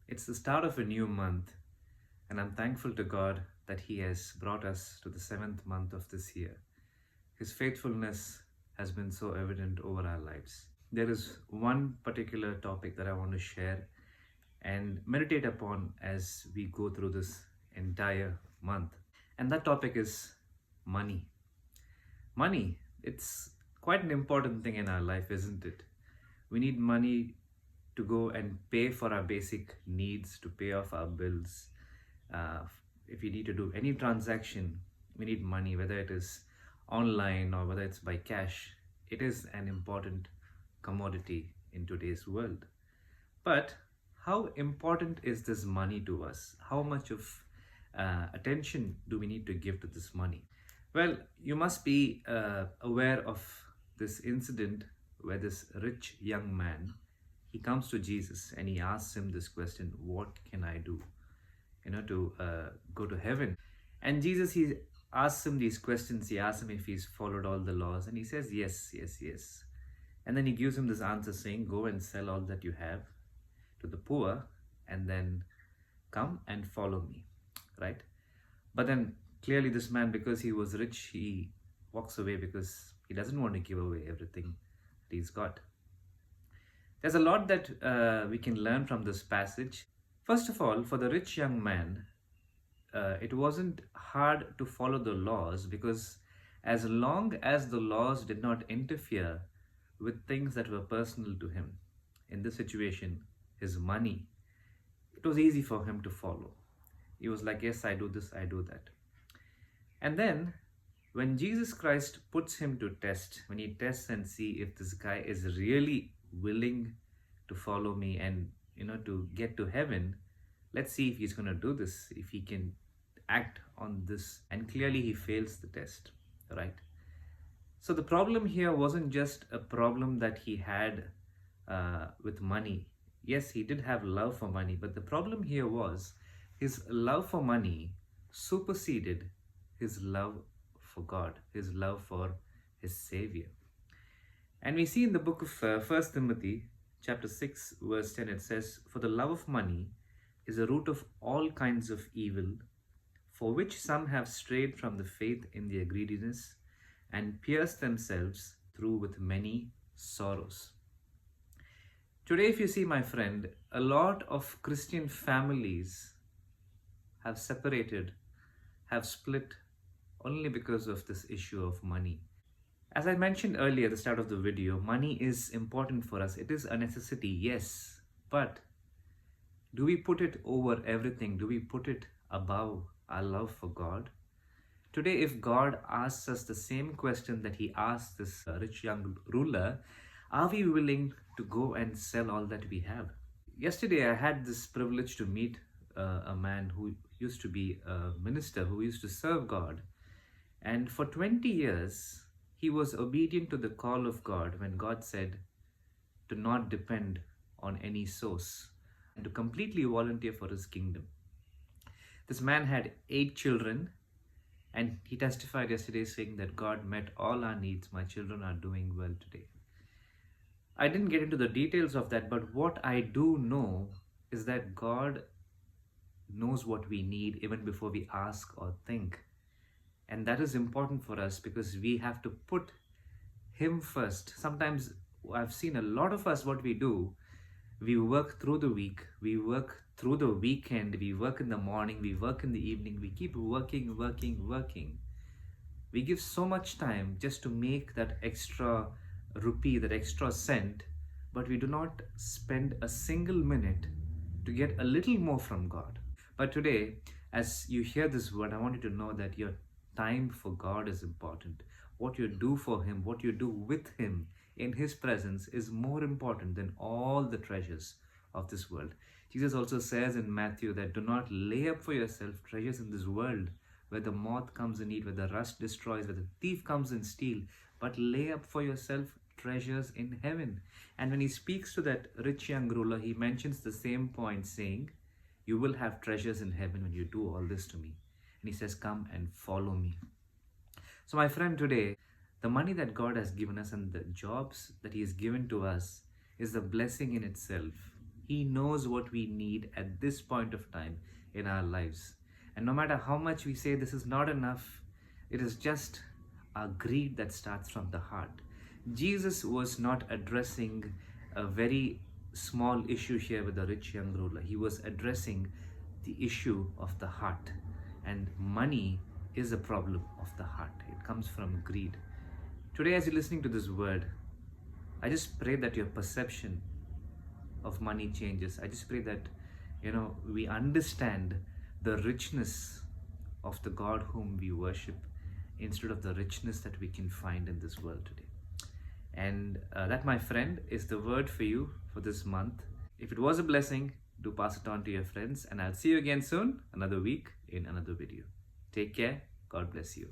It's the start of a new month, and I'm thankful to God that He has brought us to the seventh month of this year. His faithfulness has been so evident over our lives. There is one particular topic that I want to share and meditate upon as we go through this entire month, and that topic is money. Money, it's quite an important thing in our life, isn't it? We need money to go and pay for our basic needs, to pay off our bills. Uh, if we need to do any transaction, we need money, whether it is online or whether it's by cash. It is an important commodity in today's world. But how important is this money to us? How much of attention do we need to give to this money? Well, you must be aware of this incident where this rich young man, he comes to Jesus and he asks him this question, what can I do, to go to heaven? And Jesus, he asks him these questions. He asks him if he's followed all the laws, and he says yes, yes, yes. And then he gives him this answer saying, go and sell all that you have to the poor, and then come and follow me, right? But then clearly this man, because he was rich, he walks away because he doesn't want to give away everything that he's got. There's a lot that we can learn from this passage. First of all, for the rich young man, it wasn't hard to follow the laws, because as long as the laws did not interfere with things that were personal to him, in this situation, his money, it was easy for him to follow. He was like, yes, I do this, I do that. And then when Jesus Christ puts him to test, when he tests and see if this guy is really willing to follow me and to get to heaven, let's see if he's going to do this, if he can act on this. And clearly he fails the test, right? So the problem here wasn't just a problem that he had with money. Yes, he did have love for money, but the problem here was his love for money superseded his love for God, his love for his Savior. And we see in the book of 1 Timothy chapter 6 verse 10, it says, for the love of money is the root of all kinds of evil, for which some have strayed from the faith in their greediness and pierced themselves through with many sorrows. Today, if you see, my friend, a lot of Christian families have separated, have split only because of this issue of money. As I mentioned earlier at the start of the video, money is important for us. It is a necessity, yes, but do we put it over everything? Do we put it above our love for God? Today, if God asks us the same question that he asked this rich young ruler, are we willing to go and sell all that we have? Yesterday, I had this privilege to meet a man who used to be a minister, who used to serve God. And for 20 years, he was obedient to the call of God when God said to not depend on any source and to completely volunteer for his kingdom. This man had 8 children, and he testified yesterday saying that God met all our needs. My children are doing well today. I didn't get into the details of that, but what I do know is that God knows what we need even before we ask or think. And that is important for us because we have to put him first. Sometimes I've seen a lot of us, what we do, we work through the week, we work through the weekend, we work in the morning, we work in the evening, we keep working. We give so much time just to make that extra rupee, that extra cent, but we do not spend a single minute to get a little more from God. But today, as you hear this word, I want you to know that your time for God is important. What you do for him, what you do with him in his presence is more important than all the treasures of this world. Jesus also says in Matthew that do not lay up for yourself treasures in this world where the moth comes and eat, where the rust destroys, where the thief comes and steal, but lay up for yourself treasures in heaven. And when he speaks to that rich young ruler, he mentions the same point, saying, you will have treasures in heaven when you do all this to me. And he says, come and follow me. So my friend, today, the money that God has given us and the jobs that he has given to us is a blessing in itself. He knows what we need at this point of time in our lives. And no matter how much we say this is not enough, it is just a greed that starts from the heart. Jesus was not addressing a very small issue here with the rich young ruler. He was addressing the issue of the heart. And money is a problem of the heart. It comes from greed. Today, as you're listening to this word, I just pray that your perception of money changes. I just pray that, we understand the richness of the God whom we worship instead of the richness that we can find in this world today. And that, my friend, is the word for you for this month. If it was a blessing, do pass it on to your friends, and I'll see you again soon, another week in another video. Take care. God bless you.